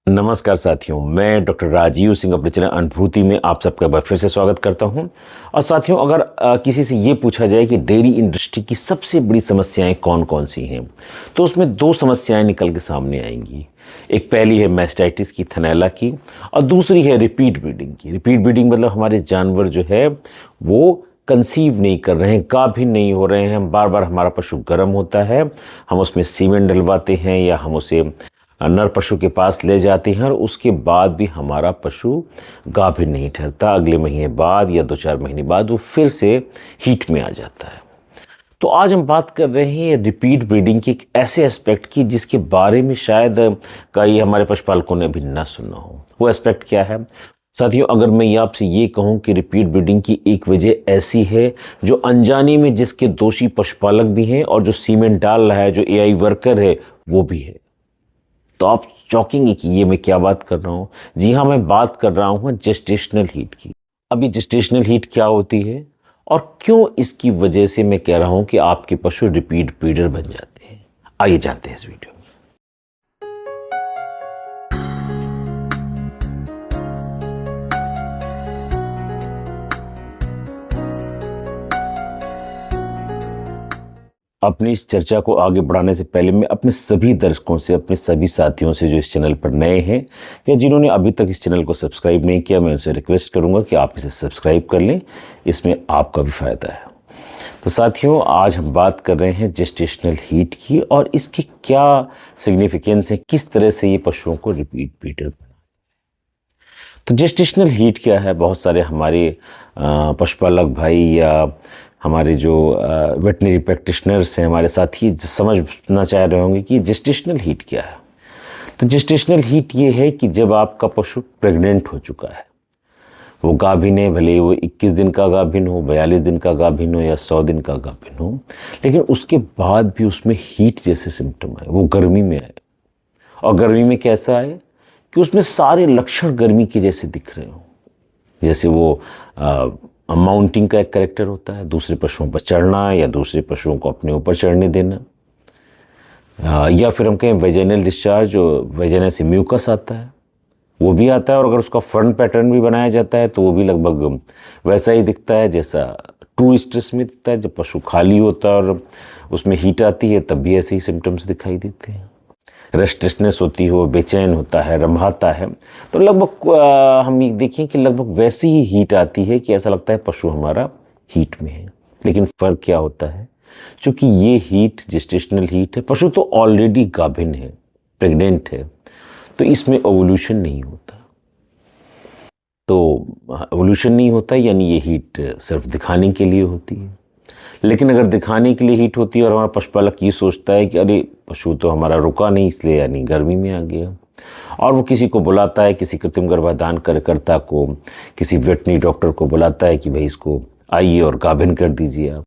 नमस्कार साथियों, मैं डॉक्टर राजीव सिंह अपने चैनल अनुभूति में आप सबका एक बार फिर से स्वागत करता हूं। और साथियों, अगर किसी से ये पूछा जाए कि डेयरी इंडस्ट्री की सबसे बड़ी समस्याएं कौन-कौन सी हैं, तो उसमें दो समस्याएं निकल के सामने आएंगी। एक पहली है मैस्टाइटिस की, थनैला की, और दूसरी है रिपीट ब्रीडिंग की। रिपीट ब्रीडिंग मतलब हमारे जानवर जो है वो कंसीव नहीं कर रहे हैं, गाभिन नहीं हो रहे हैं। बार बार हमारा पशु गर्म होता है, हम उसमें सीमेंट डलवाते हैं या हम उसे नर पशु के पास ले जाते हैं और उसके बाद भी हमारा पशु गाभिन नहीं ठहरता। अगले महीने बाद या 2-4 महीने बाद वो फिर से हीट में आ जाता है। तो आज हम बात कर रहे हैं रिपीट ब्रीडिंग के एक ऐसे एस्पेक्ट की जिसके बारे में शायद कई हमारे पशुपालकों ने अभी ना सुना हो। वो एस्पेक्ट क्या है साथियों? अगर मैं ये आपसे ये कहूं कि रिपीट ब्रीडिंग की एक वजह ऐसी है जो अनजाने में जिसके दोषी पशुपालक भी हैं और जो सीमेंट डाल रहा है, जो एआई वर्कर है, वो भी है, तो आप चौंकेंगे कि ये मैं क्या बात कर रहा हूँ। जी हाँ, मैं बात कर रहा हूँ जेस्टेशनल हीट की। अभी जेस्टेशनल हीट क्या होती है और क्यों इसकी वजह से मैं कह रहा हूँ कि आपके पशु रिपीट ब्रीडर बन जाते हैं, आइए जानते हैं इस वीडियो में। अपनी इस चर्चा को आगे बढ़ाने से पहले मैं अपने सभी दर्शकों से, अपने सभी साथियों से जो इस चैनल पर नए हैं या जिन्होंने अभी तक इस चैनल को सब्सक्राइब नहीं किया, मैं उनसे रिक्वेस्ट करूंगा कि आप इसे सब्सक्राइब कर लें, इसमें आपका भी फायदा है। तो साथियों, आज हम बात कर रहे हैं जेस्टेशनल हीट की और इसकी क्या सिग्निफिकेंस है, किस तरह से ये पशुओं को रिपीट ब्रीडर बनाए। तो जेस्टेशनल हीट क्या है? बहुत सारे हमारे पशुपालक भाई या हमारे जो वेटनरी प्रैक्टिशनर्स हैं, हमारे साथी समझना चाह रहे होंगे कि जेस्टेशनल हीट क्या है। तो जेस्टेशनल हीट ये है कि जब आपका पशु प्रेग्नेंट हो चुका है, वो गाभिन है, भले वो 21 दिन का गाभिन हो, 42 दिन का गाभिन हो या 100 दिन का गाभिन हो, लेकिन उसके बाद भी उसमें हीट जैसे सिम्टम आए, वो गर्मी में आए। और गर्मी में कैसा आए कि उसमें सारे लक्षण गर्मी के जैसे दिख रहे हो। जैसे वो माउंटिंग का एक कैरेक्टर होता है, दूसरे पशुओं पर चढ़ना या दूसरे पशुओं को अपने ऊपर चढ़ने देना, या फिर हम कहें वेजाइनल डिस्चार्ज, जो वेजाइना से म्यूकस आता है वो भी आता है। और अगर उसका फ्रंट पैटर्न भी बनाया जाता है तो वो भी लगभग वैसा ही दिखता है जैसा ट्रू स्ट्रेस में दिखता है। जब पशु खाली होता है और उसमें हीट आती है तब भी ऐसे ही सिम्टम्स दिखाई देते हैं। रेस्टलेसनेस होती हो, बेचैन होता है, रम्भाता है, तो लगभग हम ये देखें कि लगभग वैसी ही हीट आती है कि ऐसा लगता है पशु हमारा हीट में है। लेकिन फ़र्क क्या होता है? चूँकि ये हीट जेस्टेशनल हीट है, पशु तो ऑलरेडी गाभिन है, प्रेग्नेंट है, तो इसमें ओवुलेशन नहीं होता। तो ओवुलेशन नहीं होता यानी ये हीट सिर्फ दिखाने के लिए होती है। लेकिन अगर दिखाने के लिए हीट होती है और हमारा पशुपालक ये सोचता है कि अरे पशु तो हमारा रुका नहीं, इसलिए यानी गर्मी में आ गया, और वो किसी को बुलाता है, किसी कृत्रिम गर्भाधान कार्यकर्ता को, किसी वेटनरी डॉक्टर को बुलाता है कि भाई इसको आइए और गाभिन कर दीजिए आप।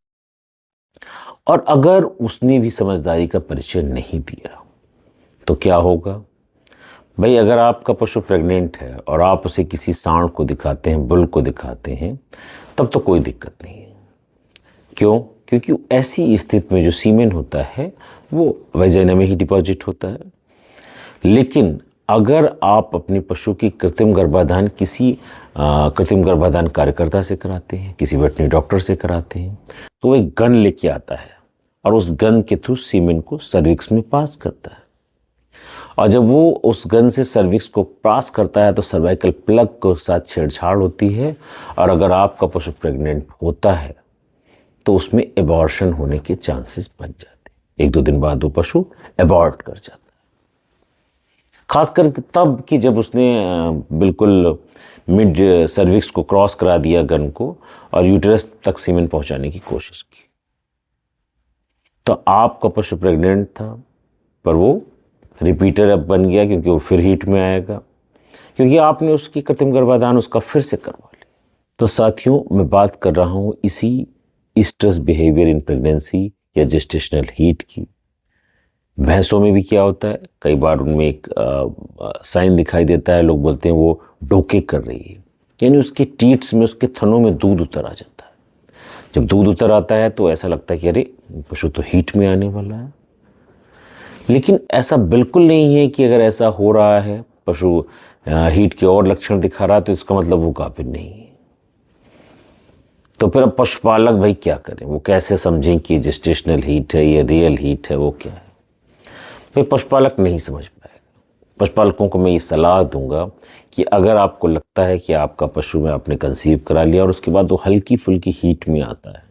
और अगर उसने भी समझदारी का परिचय नहीं दिया तो क्या होगा भाई? अगर आपका पशु प्रेग्नेंट है और आप उसे किसी सांड को दिखाते हैं, बुल को दिखाते हैं, तब तो कोई दिक्कत नहीं है। क्यों? क्योंकि ऐसी स्थिति में जो सीमेन होता है वो वेजाइना में ही डिपॉजिट होता है। लेकिन अगर आप अपने पशु की कृत्रिम गर्भाधान किसी कृत्रिम गर्भाधान कार्यकर्ता से कराते हैं, किसी वेटनरी डॉक्टर से कराते हैं, तो वो एक गन लेके आता है और उस गन के थ्रू सीमेन को सर्विक्स में पास करता है। और जब वो उस गन से सर्विक्स को पास करता है तो सर्वाइकल प्लग के साथ छेड़छाड़ होती है, और अगर आपका पशु प्रेग्नेंट होता है तो उसमें एबॉर्शन होने के चांसेस बन जाते हैं। 1-2 दिन बाद वो पशु एबॉर्ट कर जाता है, खासकर तब कि जब उसने बिल्कुल मिड सर्विक्स को क्रॉस करा दिया गन को और यूटेरस तक सीमेन पहुंचाने की कोशिश की। तो आपका पशु प्रेग्नेंट था पर वो रिपीटर अब बन गया, क्योंकि वो फिर हीट में आएगा, क्योंकि आपने उसकी कृत्रिम गर्भाधान उसका फिर से करवा लिया। तो साथियों, मैं बात कर रहा हूँ इसी स्ट्रेस बिहेवियर इन प्रेगनेंसी या जेस्टेशनल हीट की। भैंसों में भी क्या होता है, कई बार उनमें एक साइन दिखाई देता है, लोग बोलते हैं वो डोके कर रही है, यानी उसके टीट्स में, उसके थनों में दूध उतर आ जाता है। जब दूध उतर आता है तो ऐसा लगता है कि अरे पशु तो हीट में आने वाला है। लेकिन ऐसा बिल्कुल नहीं है कि अगर ऐसा हो रहा है पशु हीट के और लक्षण दिखा रहा है तो इसका मतलब वो गाभिन नहीं है। तो फिर अब पशुपालक भाई क्या करें, वो कैसे समझें कि जेस्टेशनल हीट है या रियल हीट है, वो क्या है? फिर पशुपालक नहीं समझ पाएगा। पशुपालकों को मैं ये सलाह दूंगा कि अगर आपको लगता है कि आपका पशु में आपने कंसीव करा लिया और उसके बाद वो हल्की फुल्की हीट में आता है,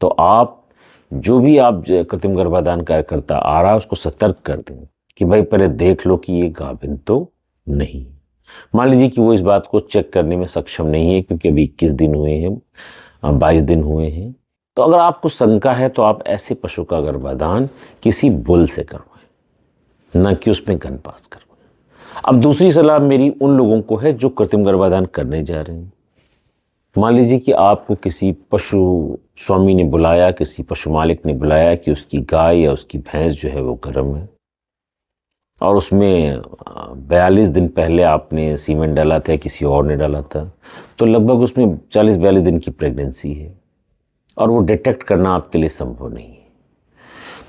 तो आप जो भी आप कृत्रिम गर्भाधान कार्यकर्ता आ रहा है उसको सतर्क कर दें कि भाई पहले देख लो कि ये गाभिन तो नहीं। मान लीजिए कि वो इस बात को चेक करने में सक्षम नहीं है क्योंकि अभी 21 दिन हुए हैं, 22 दिन हुए हैं, तो अगर आपको शंका है तो आप ऐसे पशु का गर्भाधान किसी बुल से करवाएं, ना कि उसमें गन पास करवाएं। अब दूसरी सलाह मेरी उन लोगों को है जो कृत्रिम गर्भाधान करने जा रहे हैं। मान लीजिए कि आपको किसी पशु स्वामी ने बुलाया, किसी पशु मालिक ने बुलाया कि उसकी गाय या उसकी भैंस जो है वो गर्म है और उसमें 42 दिन पहले आपने सीमेंट डाला था, किसी और ने डाला था, तो लगभग उसमें 40-42 दिन की प्रेगनेंसी है और वो डिटेक्ट करना आपके लिए संभव नहीं है।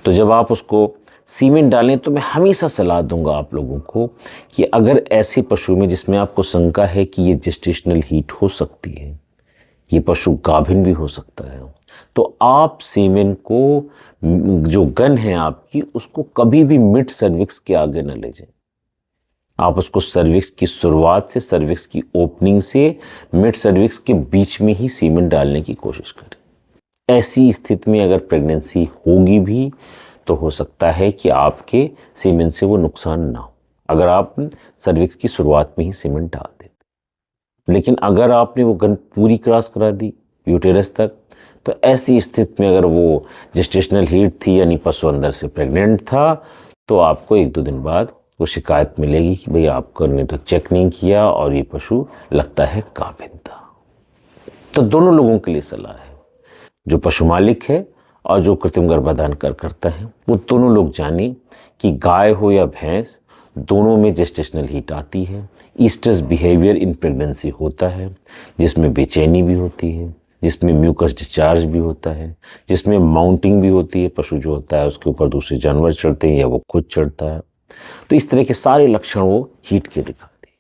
तो जब आप उसको सीमेंट डालें तो मैं हमेशा सलाह दूंगा आप लोगों को कि अगर ऐसे पशु में जिसमें आपको शंका है कि ये जेस्टेशनल हीट हो सकती है, ये पशु गाभिन भी हो सकता है, तो आप सीमेन को जो गन है आपकी उसको कभी भी मिड सर्विक्स के आगे न ले जाएं। आप उसको सर्विक्स की शुरुआत से, सर्विक्स की ओपनिंग से मिड सर्विक्स के बीच में ही सीमेन डालने की कोशिश करें। ऐसी स्थिति में अगर प्रेगनेंसी होगी भी तो हो सकता है कि आपके सीमेन से वो नुकसान ना हो अगर आप सर्विक्स की शुरुआत में ही सीमेन डाल देते। लेकिन अगर आपने वो गन पूरी क्रॉस करा दी यूटेरस तक, तो ऐसी स्थिति में अगर वो जेस्टेशनल हीट थी यानी पशु अंदर से प्रेग्नेंट था, तो आपको 1-2 दिन बाद वो शिकायत मिलेगी कि भाई आपने तो चेक नहीं किया और ये पशु लगता है गाभिन था। तो दोनों लोगों के लिए सलाह है, जो पशु मालिक है और जो कृत्रिम गर्भाधान करता है, वो दोनों लोग जाने कि गाय हो या भैंस, दोनों में जेस्टेशनल हीट आती है। ईस्ट्रस बिहेवियर इन प्रेगनेंसी होता है, जिसमें बेचैनी भी होती है, जिसमें म्यूकस डिस्चार्ज भी होता है, जिसमें माउंटिंग भी होती है, पशु जो होता है उसके ऊपर दूसरे जानवर चढ़ते हैं या वो खुद चढ़ता है। तो इस तरह के सारे लक्षण वो हीट के दिखाते हैं।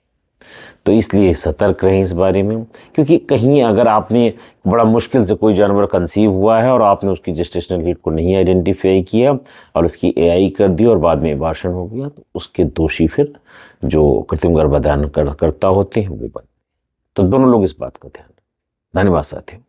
तो इसलिए सतर्क रहें इस बारे में, क्योंकि कहीं अगर आपने बड़ा मुश्किल से कोई जानवर कंसीव हुआ है और आपने उसकी जेस्टेशनल हीट को नहीं आइडेंटिफाई किया और उसकी एआई कर दी और बाद में एबॉर्शन हो गया, तो उसके दोषी फिर जो कृत्रिम गर्भाधान करता होते हैं वो बन। तो दोनों लोग इस बात का ध्यान। धन्यवाद साथियों।